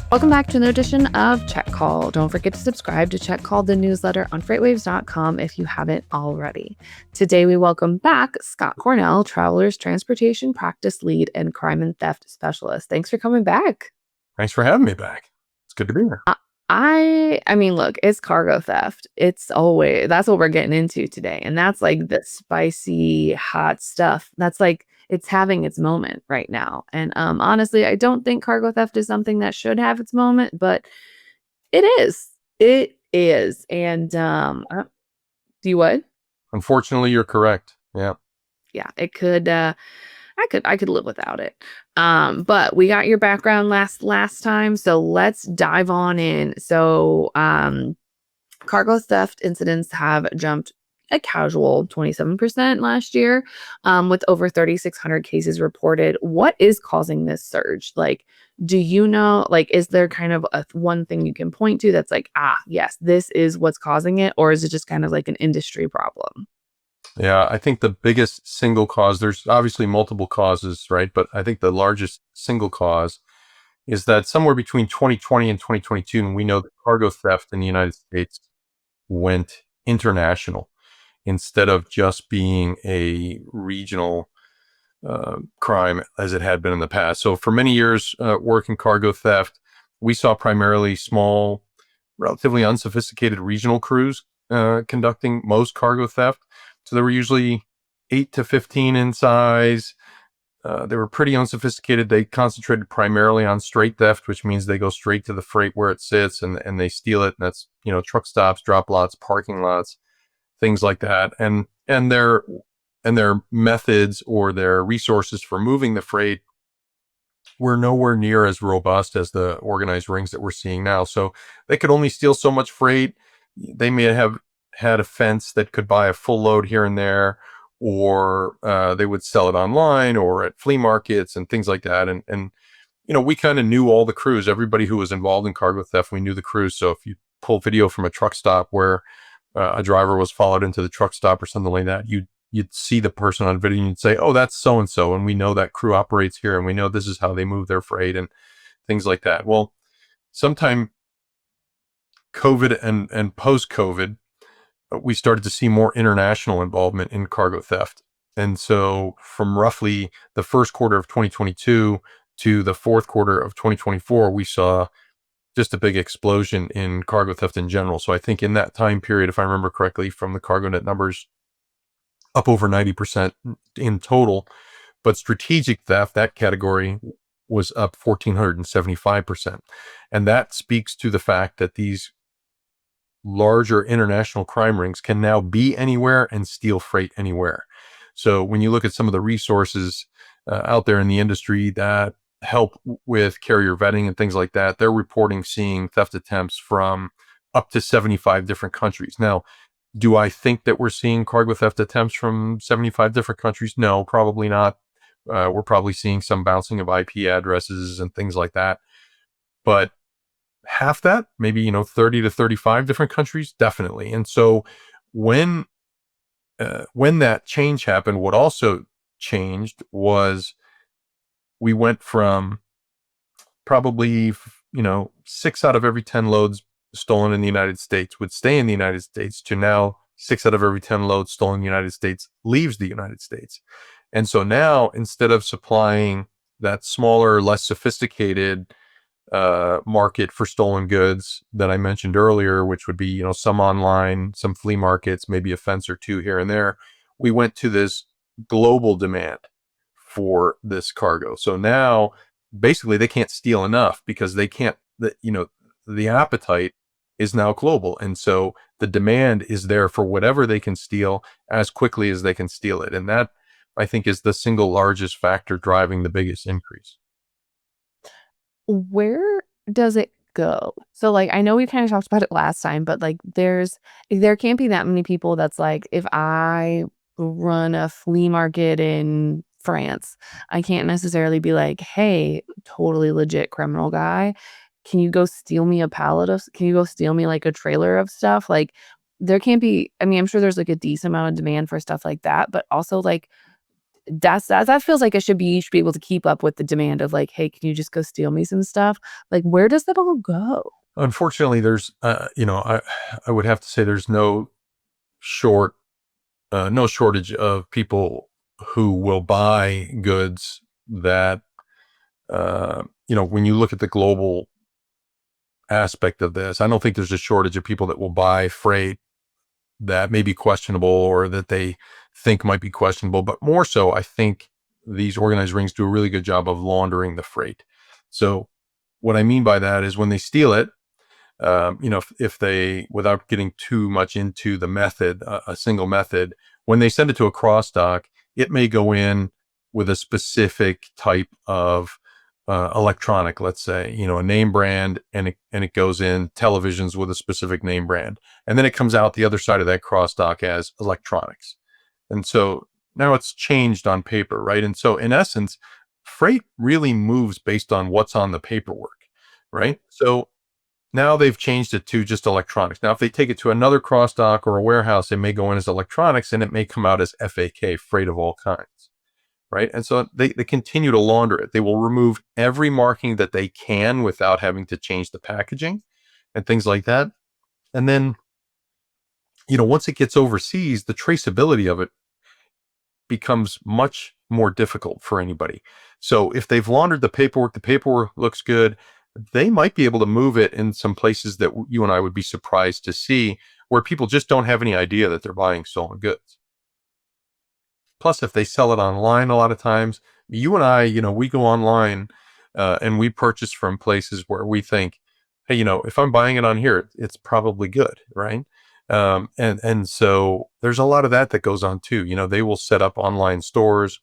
Welcome back to another edition of Check Call. Don't forget to subscribe to Check Call, the newsletter on FreightWaves.com if you haven't already. Today, we welcome back Scott Cornell, Travelers Transportation Practice Lead and Crime and Theft Specialist. Thanks for coming back. Thanks for having me back. It's good to be here. I mean, look, it's cargo theft. That's what we're getting into today. And that's like the spicy, hot stuff. That's like, it's having its moment right now. And honestly, I don't think cargo theft is something that should have its moment, but it is. It is. And do you what? Unfortunately, you're correct. Yeah. Yeah, it could I could live without it. But we got your background last time, so let's dive on in. So, cargo theft incidents have jumped a casual 27% last year, with over 3,600 cases reported. What is causing this surge? Like, do you know, like, is there kind of one thing you can point to that's like, yes, this is what's causing it, or is it just kind of like an industry problem? Yeah. I think the biggest single cause, there's obviously multiple causes, right? But I think the largest single cause is that somewhere between 2020 and 2022, and we know that cargo theft in the United States went international instead of just being a regional crime as it had been in the past. So for many years, working cargo theft, we saw primarily small, relatively unsophisticated regional crews conducting most cargo theft. So they were usually 8 to 15 in size. They were pretty unsophisticated. They concentrated primarily on straight theft, which means they go straight to the freight where it sits and they steal it. And that's, truck stops, drop lots, parking lots, things like that. And their methods or their resources for moving the freight were nowhere near as robust as the organized rings that we're seeing now. So they could only steal so much freight. They may have had a fence that could buy a full load here and there, or they would sell it online or at flea markets and things like that. And we kind of knew all the crews, everybody who was involved in cargo theft, we knew the crews. So if you pull video from a truck stop where a driver was followed into the truck stop or something like that, you'd see the person on video and you'd say, oh, that's so-and-so. And we know that crew operates here and we know this is how they move their freight and things like that. Well, sometime COVID and post-COVID, we started to see more international involvement in cargo theft. And so from roughly the first quarter of 2022 to the fourth quarter of 2024, we saw just a big explosion in cargo theft in general. So I think in that time period, if I remember correctly from the CargoNet numbers, up over 90% in total. But strategic theft, that category, was up 1,475%. And that speaks to the fact that these larger international crime rings can now be anywhere and steal freight anywhere. So when you look at some of the resources out there in the industry that help with carrier vetting and things like that, they're reporting seeing theft attempts from up to 75 different countries. Now, do I think that we're seeing cargo theft attempts from 75 different countries? No, probably not. We're probably seeing some bouncing of IP addresses and things like that. But half that, maybe 30 to 35 different countries, definitely. And so when that change happened, what also changed was we went from probably 6 out of every 10 loads stolen in the United States would stay in the United States to now 6 out of every 10 loads stolen in the United States leaves the United States. And so now, instead of supplying that smaller, less sophisticated market for stolen goods that I mentioned earlier, which would be, some online, some flea markets, maybe a fence or two here and there, we went to this global demand for this cargo. So now basically they can't steal enough because they can't, the appetite is now global. And so the demand is there for whatever they can steal as quickly as they can steal it. And that, I think, is the single largest factor driving the biggest increase. Where does it go? So, like, I know we kind of talked about it last time, but like, there can't be that many people that's like, if I run a flea market in France, I can't necessarily be like, hey, totally legit criminal guy, can you go steal me like a trailer of stuff? Like, there can't be, I mean, I'm sure there's like a decent amount of demand for stuff like that, but also like, that feels like it should be you should be able to keep up with the demand of like, "Hey, can you just go steal me some stuff?" Like, where does that all go? Unfortunately, there's, I would have to say there's short, no shortage of people who will buy goods that, when you look at the global aspect of this, I don't think there's a shortage of people that will buy freight that may be questionable or that they think might be questionable. But more so, I think these organized rings do a really good job of laundering the freight. So, what I mean by that is when they steal it, if they, without getting too much into the method, a single method, when they send it to a cross dock, it may go in with a specific type of electronic, let's say, a name brand, and it goes in televisions with a specific name brand, and then it comes out the other side of that cross dock as electronics, and so now it's changed on paper, right? And so in essence, freight really moves based on what's on the paperwork, right? So now they've changed it to just electronics. Now, if they take it to another cross dock or a warehouse, it may go in as electronics and it may come out as FAK, freight of all kinds, right? And so they continue to launder it. They will remove every marking that they can without having to change the packaging and things like that. And then, once it gets overseas, the traceability of it becomes much more difficult for anybody. So if they've laundered the paperwork looks good, they might be able to move it in some places that you and I would be surprised to see, where people just don't have any idea that they're buying stolen goods. Plus, if they sell it online, a lot of times, you and I, we go online and we purchase from places where we think, hey, if I'm buying it on here, it's probably good, right? And so there's a lot of that goes on too. They will set up online stores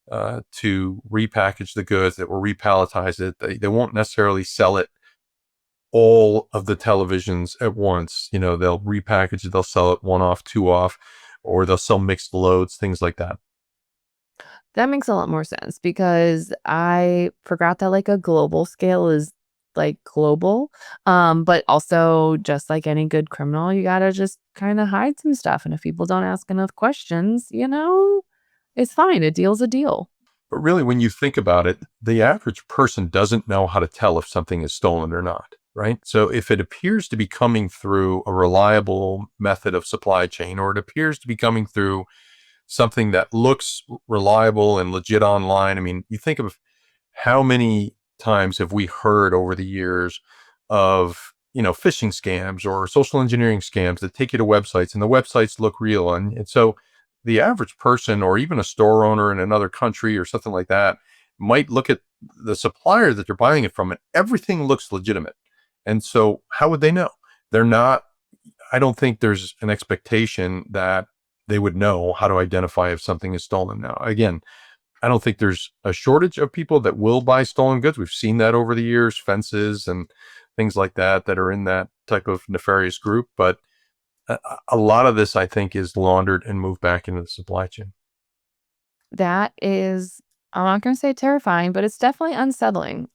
to repackage the goods, that will repalletize it. They won't necessarily sell it all of the televisions at once. They'll repackage it, they'll sell it one off, two off, or they'll sell mixed loads, things like that. That makes a lot more sense because I forgot that like a global scale is like global. But also just like any good criminal, you gotta just kind of hide some stuff. And if people don't ask enough questions, it's fine. A deal's a deal. But really, when you think about it, the average person doesn't know how to tell if something is stolen or not, right? So if it appears to be coming through a reliable method of supply chain, or it appears to be coming through something that looks reliable and legit online, I mean, you think of how many times have we heard over the years of, phishing scams or social engineering scams that take you to websites, and the websites look real. And so the average person, or even a store owner in another country or something like that, might look at the supplier that they're buying it from and everything looks legitimate. And so how would they know? They're not, I don't think there's an expectation that they would know how to identify if something is stolen. Now, again, I don't think there's a shortage of people that will buy stolen goods. We've seen that over the years, fences and things like that are in that type of nefarious group. But a lot of this, I think, is laundered and moved back into the supply chain. That is, I'm not going to say terrifying, but it's definitely unsettling.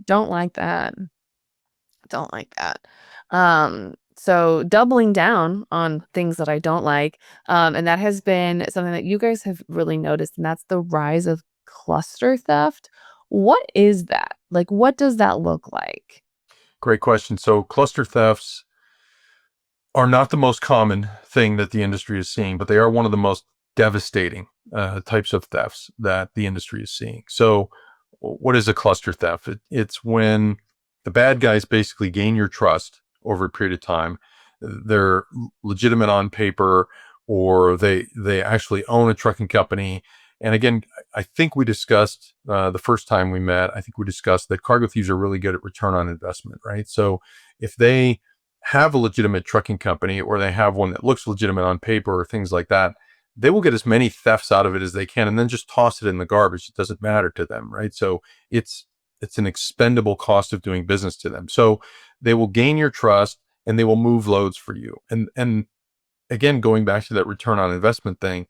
Don't like that. Don't like that. So doubling down on things that I don't like, and that has been something that you guys have really noticed, and that's the rise of cluster theft. What is that? Like, what does that look like? Great question. So cluster thefts are not the most common thing that the industry is seeing, but they are one of the most devastating types of thefts that the industry is seeing. So, what is a cluster theft? It's when the bad guys basically gain your trust over a period of time. They're legitimate on paper, or they actually own a trucking company. And again, I think we discussed the first time we met. I think we discussed that cargo thieves are really good at return on investment, right? So if they have a legitimate trucking company, or they have one that looks legitimate on paper or things like that, they will get as many thefts out of it as they can and then just toss it in the garbage. It doesn't matter to them, right? So it's an expendable cost of doing business to them. So they will gain your trust and they will move loads for you. And again, going back to that return on investment thing,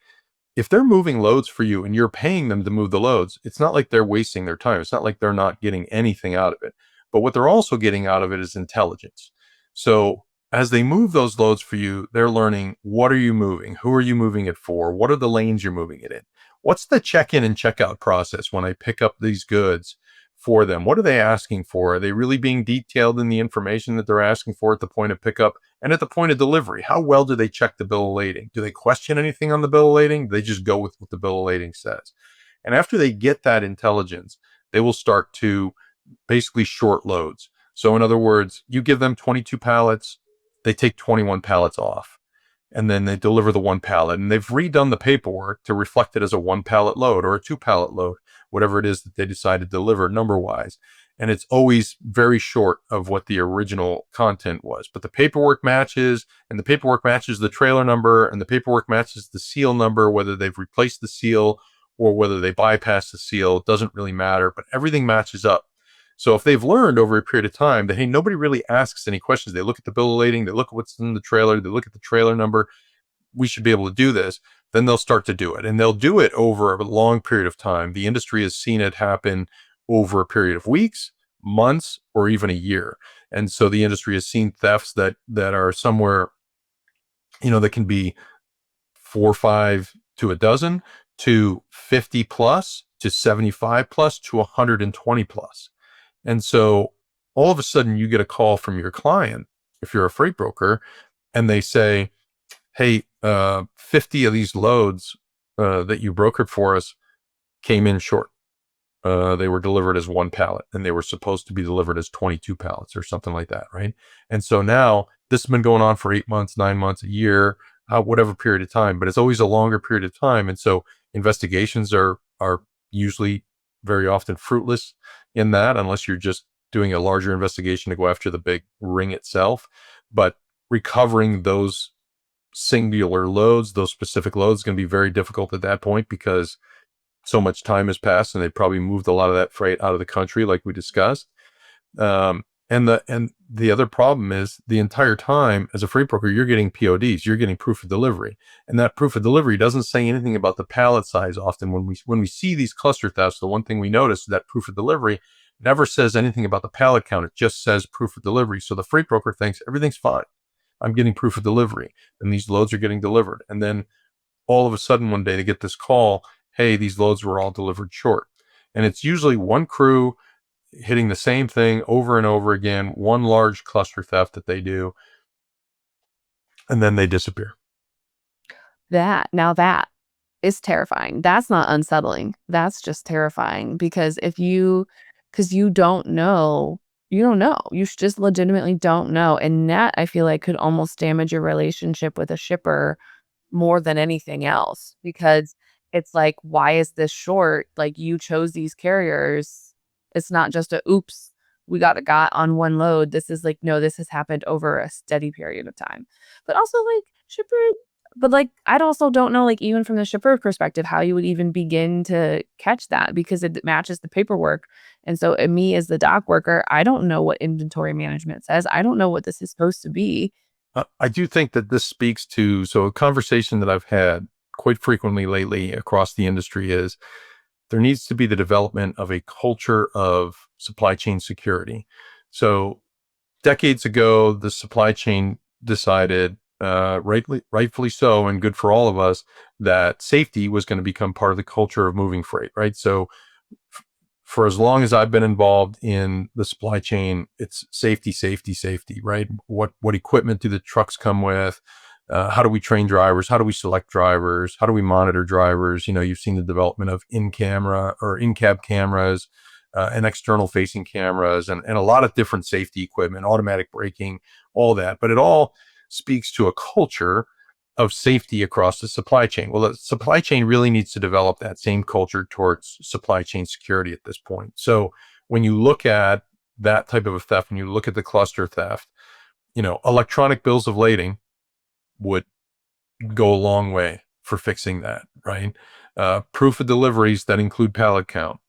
if they're moving loads for you and you're paying them to move the loads, it's not like they're wasting their time. It's not like they're not getting anything out of it. But what they're also getting out of it is intelligence. So as they move those loads for you, they're learning, what are you moving? Who are you moving it for? What are the lanes you're moving it in? What's the check-in and check-out process when I pick up these goods for them? What are they asking for? Are they really being detailed in the information that they're asking for at the point of pickup and at the point of delivery? How well do they check the bill of lading? Do they question anything on the bill of lading? They just go with what the bill of lading says. And after they get that intelligence, they will start to basically short loads. So in other words, you give them 22 pallets, they take 21 pallets off, and then they deliver the one pallet, and they've redone the paperwork to reflect it as a one pallet load or a two pallet load, whatever it is that they decide to deliver number wise. And it's always very short of what the original content was, but the paperwork matches, and the paperwork matches the trailer number, and the paperwork matches the seal number, whether they've replaced the seal or whether they bypass the seal. It doesn't really matter, but everything matches up. So if they've learned over a period of time that, hey, nobody really asks any questions, they look at the bill of lading, they look at what's in the trailer, they look at the trailer number, we should be able to do this, then they'll start to do it. And they'll do it over a long period of time. The industry has seen it happen over a period of weeks, months, or even a year. And so the industry has seen thefts that are somewhere, that can be 4 or 5 to a dozen to 50 plus to 75 plus to 120 plus. And so all of a sudden you get a call from your client, if you're a freight broker, and they say, hey, 50 of these loads that you brokered for us came in short. They were delivered as one pallet and they were supposed to be delivered as 22 pallets or something like that, right? And so now this has been going on for 8 months, 9 months, a year, whatever period of time, but it's always a longer period of time. And so investigations are usually very often fruitless in that, unless you're just doing a larger investigation to go after the big ring itself. But recovering those singular loads, those specific loads, is going to be very difficult at that point because so much time has passed and they probably moved a lot of that freight out of the country, like we discussed. And the other problem is the entire time as a freight broker, you're getting PODs, you're getting proof of delivery, and that proof of delivery doesn't say anything about the pallet size. Often when we see these cluster thefts, the one thing we notice is that proof of delivery never says anything about the pallet count. It just says proof of delivery. So the freight broker thinks everything's fine. I'm getting proof of delivery and these loads are getting delivered. And then all of a sudden one day they get this call, hey, these loads were all delivered short. And it's usually one crew hitting the same thing over and over again, one large cluster theft that they do, and then they disappear. That is terrifying. That's not unsettling. That's just terrifying because you don't know, you don't know. You just legitimately don't know. And that I feel like could almost damage your relationship with a shipper more than anything else because it's like, why is this short? Like you chose these carriers. It's not just a oops, we got on one load. This is like, no, this has happened over a steady period of time. But also like shipper, but like I also don't know, like even from the shipper perspective, how you would even begin to catch that because it matches the paperwork. And so me as the dock worker, I don't know what inventory management says. I don't know what this is supposed to be. I do think that this speaks to, so a conversation that I've had quite frequently lately across the industry is there needs to be the development of a culture of supply chain security. So decades ago, the supply chain decided, rightfully so, and good for all of us, that safety was going to become part of the culture of moving freight, right? So for as long as I've been involved in the supply chain, it's safety, safety, safety, right? What equipment do the trucks come with? How do we train drivers? How do we select drivers? How do we monitor drivers? You've seen the development of in-camera or in-cab cameras and external facing cameras and a lot of different safety equipment, automatic braking, all that. But it all speaks to a culture of safety across the supply chain. Well, the supply chain really needs to develop that same culture towards supply chain security at this point. So when you look at that type of a theft, when you look at the cluster theft, electronic bills of lading would go a long way for fixing that, right? Proof of deliveries that include pallet count,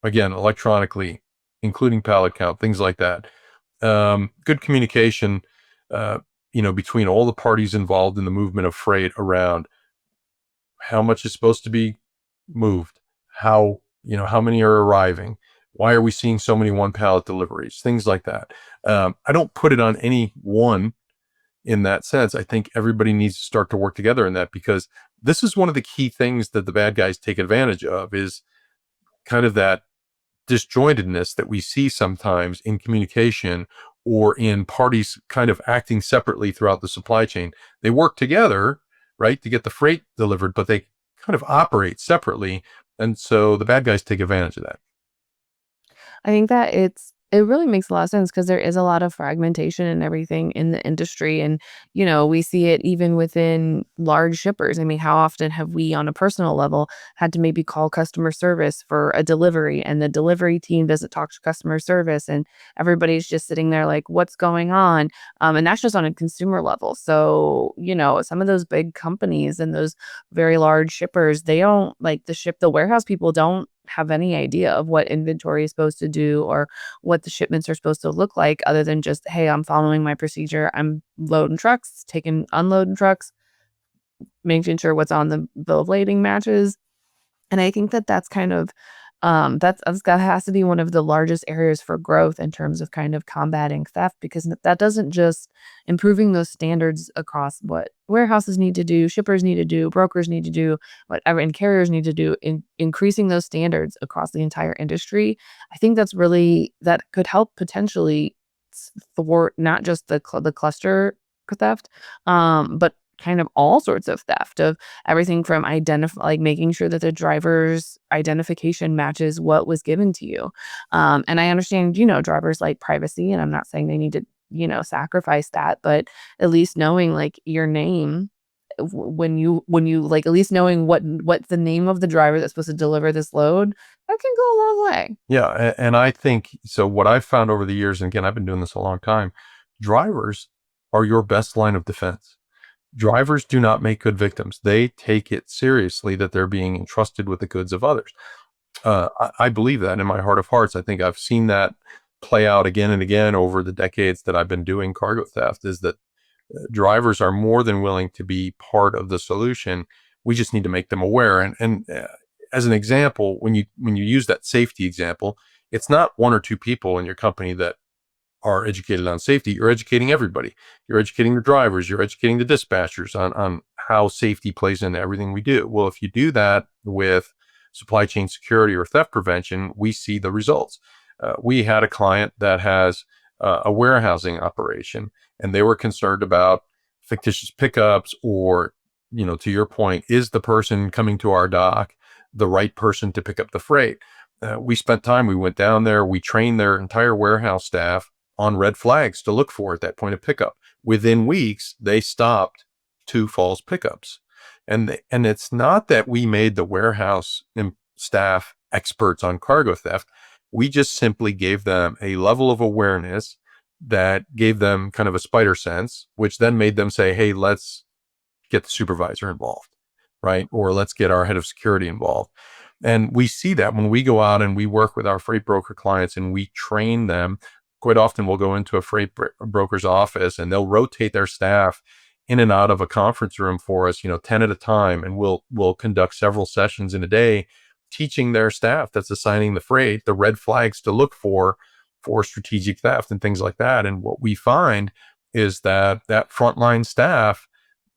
again, electronically, including pallet count, things like that. Good communication, between all the parties involved in the movement of freight around how much is supposed to be moved, how many are arriving, why are we seeing so many one pallet deliveries, things like that. I don't put it on any one in that sense. I think everybody needs to start to work together in that, because this is one of the key things that the bad guys take advantage of, is kind of that disjointedness that we see sometimes in communication, or in parties kind of acting separately throughout the supply chain. They work together, right, to get the freight delivered, but they kind of operate separately. And so the bad guys take advantage of that. I think that it really makes a lot of sense because there is a lot of fragmentation and everything in the industry. And, we see it even within large shippers. I mean, how often have we, on a personal level, had to maybe call customer service for a delivery and the delivery team doesn't talk to customer service and everybody's just sitting there like, what's going on? And that's just on a consumer level. So, some of those big companies and those very large shippers, they don't like the warehouse people don't have any idea of what inventory is supposed to do or what the shipments are supposed to look like other than just, hey, I'm following my procedure. I'm loading trucks, unloading trucks, making sure what's on the bill of lading matches. And I think that that's kind of that has to be one of the largest areas for growth in terms of kind of combating theft because that doesn't just improving those standards across what warehouses need to do, shippers need to do, brokers need to do, whatever, and carriers need to do in increasing those standards across the entire industry. I think that could help potentially thwart not just the cluster theft, but kind of all sorts of theft of everything from making sure that the driver's identification matches what was given to you. And I understand, drivers like privacy, and I'm not saying they need to, sacrifice that, but at least knowing like your name when you like at least knowing what's the name of the driver that's supposed to deliver this load, that can go a long way. Yeah. And I think so. What I've found over the years, and again, I've been doing this a long time, drivers are your best line of defense. Drivers do not make good victims. They take it seriously that they're being entrusted with the goods of others. I believe that in my heart of hearts. I think I've seen that play out again and again over the decades that I've been doing cargo theft, is that drivers are more than willing to be part of the solution. We just need to make them aware. And as an example, when you use that safety example, it's not one or two people in your company that are educated on safety. You're educating everybody. You're educating the drivers. You're educating the dispatchers on how safety plays into everything we do. Well, if you do that with supply chain security or theft prevention, we see the results. We had a client that has a warehousing operation, and they were concerned about fictitious pickups, or, to your point, is the person coming to our dock the right person to pick up the freight? We spent time, we went down there, we trained their entire warehouse staff on red flags to look for at that point of pickup. Within weeks, they stopped 2 false pickups. And it's not that we made the warehouse staff experts on cargo theft. We just simply gave them a level of awareness that gave them kind of a spider sense, which then made them say, hey, let's get the supervisor involved, right? Or let's get our head of security involved. And we see that when we go out and we work with our freight broker clients and we train them. Quite often we'll go into a freight broker's office and they'll rotate their staff in and out of a conference room for us, 10 at a time. And we'll conduct several sessions in a day, teaching their staff that's assigning the freight the red flags to look for strategic theft and things like that. And what we find is that frontline staff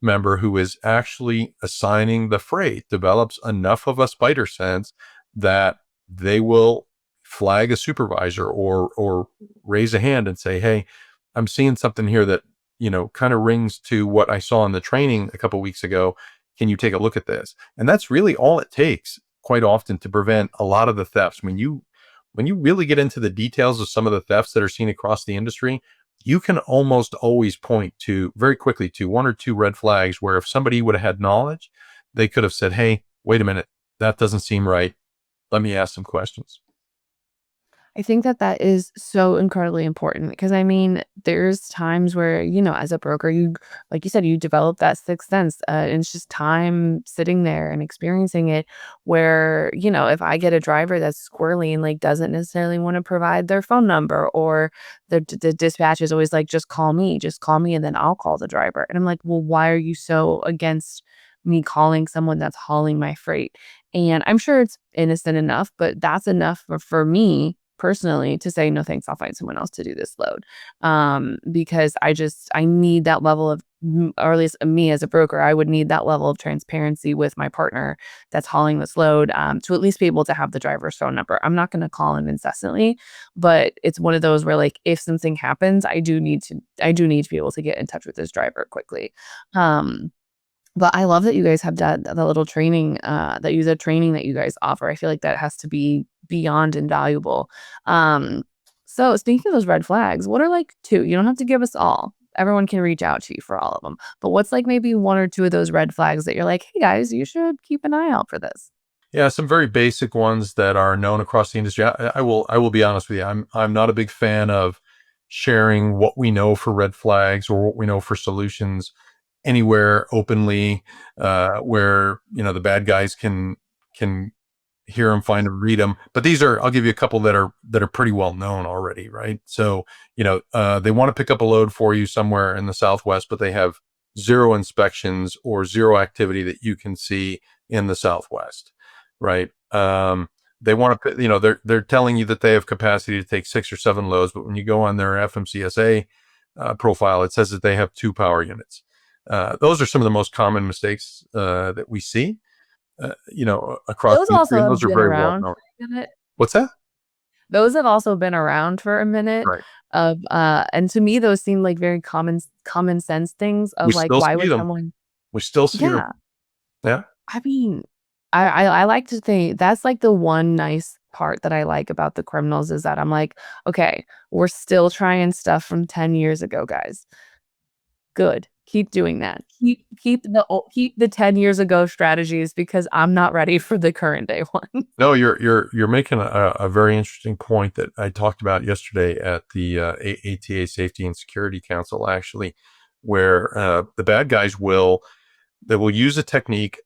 member who is actually assigning the freight develops enough of a spider sense that they will flag a supervisor or raise a hand and say, hey, I'm seeing something here that, kind of rings to what I saw in the training a couple of weeks ago. Can you take a look at this? And that's really all it takes quite often to prevent a lot of the thefts. When you really get into the details of some of the thefts that are seen across the industry, you can almost always point to very quickly to 1 or 2 red flags where if somebody would have had knowledge, they could have said, hey, wait a minute, that doesn't seem right. Let me ask some questions. I think that that is so incredibly important because I mean, there's times where, as a broker, like you said, you develop that sixth sense. And it's just time sitting there and experiencing it where, if I get a driver that's squirrely and like doesn't necessarily want to provide their phone number or the dispatch is always like, just call me, and then I'll call the driver. And I'm like, well, why are you so against me calling someone that's hauling my freight? And I'm sure it's innocent enough, but that's enough for me personally to say, no, thanks, I'll find someone else to do this load. Because I need that level of, or at least me as a broker, I would need that level of transparency with my partner that's hauling this load, to at least be able to have the driver's phone number. I'm not going to call him incessantly, but it's one of those where like, if something happens, I do need to be able to get in touch with this driver quickly. Um, but I love that you guys have that little training, the training that you guys offer. I feel like that has to be beyond invaluable. Um, so speaking of those red flags, what are like two? You don't have to give us all. Everyone can reach out to you for all of them. But what's like maybe one or two of those red flags that you're like, hey guys, you should keep an eye out for this. Yeah, some very basic ones that are known across the industry. I will be honest with you. I'm not a big fan of sharing what we know for red flags or what we know for solutions anywhere openly, where the bad guys can hear them, find them, read them. But these are, I'll give you a couple that are pretty well known already, right? So they want to pick up a load for you somewhere in the Southwest, but they have zero inspections or zero activity that you can see in the Southwest, right? They want to, they're telling you that they have capacity to take 6 or 7 loads, but when you go on their FMCSA profile, it says that they have 2 power units. Those are some of the most common mistakes that we see, across Those the industry, also and have those are been very well around known. for a minute. What's that? Those have also been around for a minute Right. and to me those seem like very common sense things We of like still why see would them. someone. We still see them. Yeah. Yeah. I mean, I like to think that's like the one nice part that I like about the criminals is that I'm like, okay, we're still trying stuff from 10 years ago, guys. Good. Keep doing that. Keep the 10 years ago strategies because I'm not ready for the current day one. No, you're making a very interesting point that I talked about yesterday at the ATA Safety and Security Council, actually, where the bad guys will use a technique,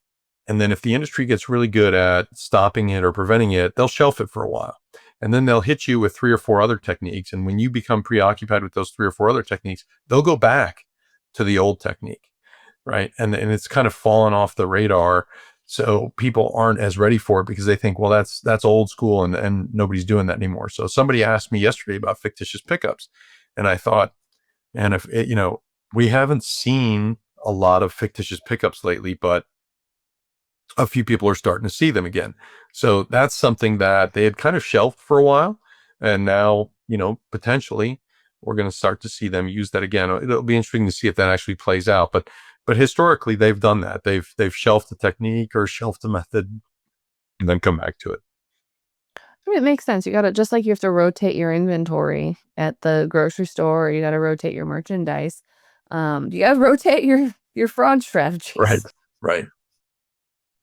and then if the industry gets really good at stopping it or preventing it, they'll shelf it for a while, and then they'll hit you with 3 or 4 other techniques. And when you become preoccupied with those 3 or 4 other techniques, they'll go back to the old technique, right? And it's kind of fallen off the radar. So people aren't as ready for it because they think, well, that's old school and nobody's doing that anymore. So somebody asked me yesterday about fictitious pickups, and I thought, and if it, we haven't seen a lot of fictitious pickups lately, but a few people are starting to see them again. So that's something that they had kind of shelved for a while, and now potentially we're going to start to see them use that again. It'll be interesting to see if that actually plays out, but historically they've done that. They've shelved the technique or shelved the method and then come back to it. I mean, it makes sense. You gotta just like you have to rotate your inventory at the grocery store, or you gotta rotate your merchandise. You gotta rotate your fraud Right. strategies. Right.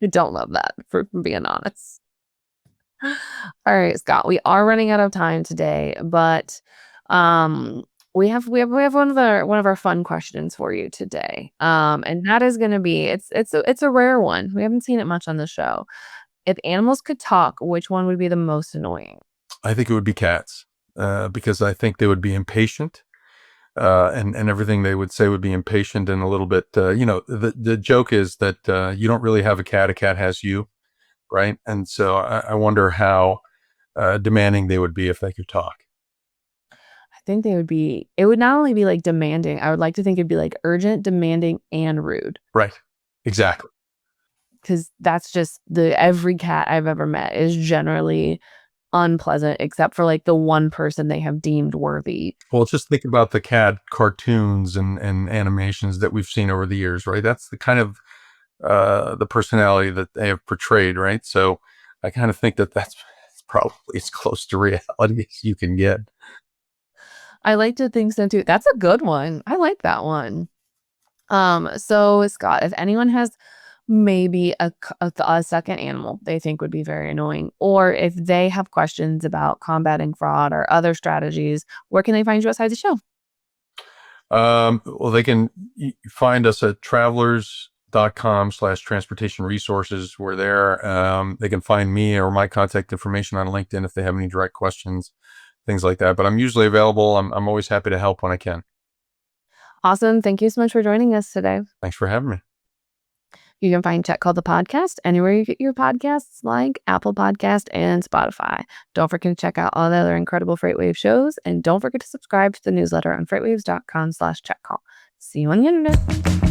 I don't love that, for being honest. All right, Scott, we are running out of time today, but um we have one of our fun questions for you today. And that is gonna be it's a rare one. We haven't seen it much on the show. If animals could talk, which one would be the most annoying? I think it would be cats, because I think they would be impatient, and everything they would say would be impatient and a little bit. The joke is that you don't really have a cat; has you, right? And so I wonder how demanding they would be if they could talk. I think it would not only be like demanding, I would like to think it'd be like urgent, demanding, and rude. Right. Exactly. Because that's just every cat I've ever met is generally unpleasant, except for like the one person they have deemed worthy. Well, just think about the cat cartoons and animations that we've seen over the years, right? That's the kind of the personality that they have portrayed, right? So I kind of think that that's probably as close to reality as you can get. I like to think so too. That's a good one. I like that one. So Scott, if anyone has maybe a second animal they think would be very annoying, or if they have questions about combating fraud or other strategies, where can they find you outside the show? Well, they can find us at travelers.com/transportation resources. We're there. They can find me or my contact information on LinkedIn if they have any direct questions, things like that. But I'm usually available. I'm always happy to help when I can. Awesome. Thank you so much for joining us today. Thanks for having me. You can find Tech Call the Podcast anywhere you get your podcasts, like Apple Podcast and Spotify. Don't forget to check out all the other incredible FreightWave shows, and don't forget to subscribe to the newsletter on freightwaves.com/checkcall. See you on the internet.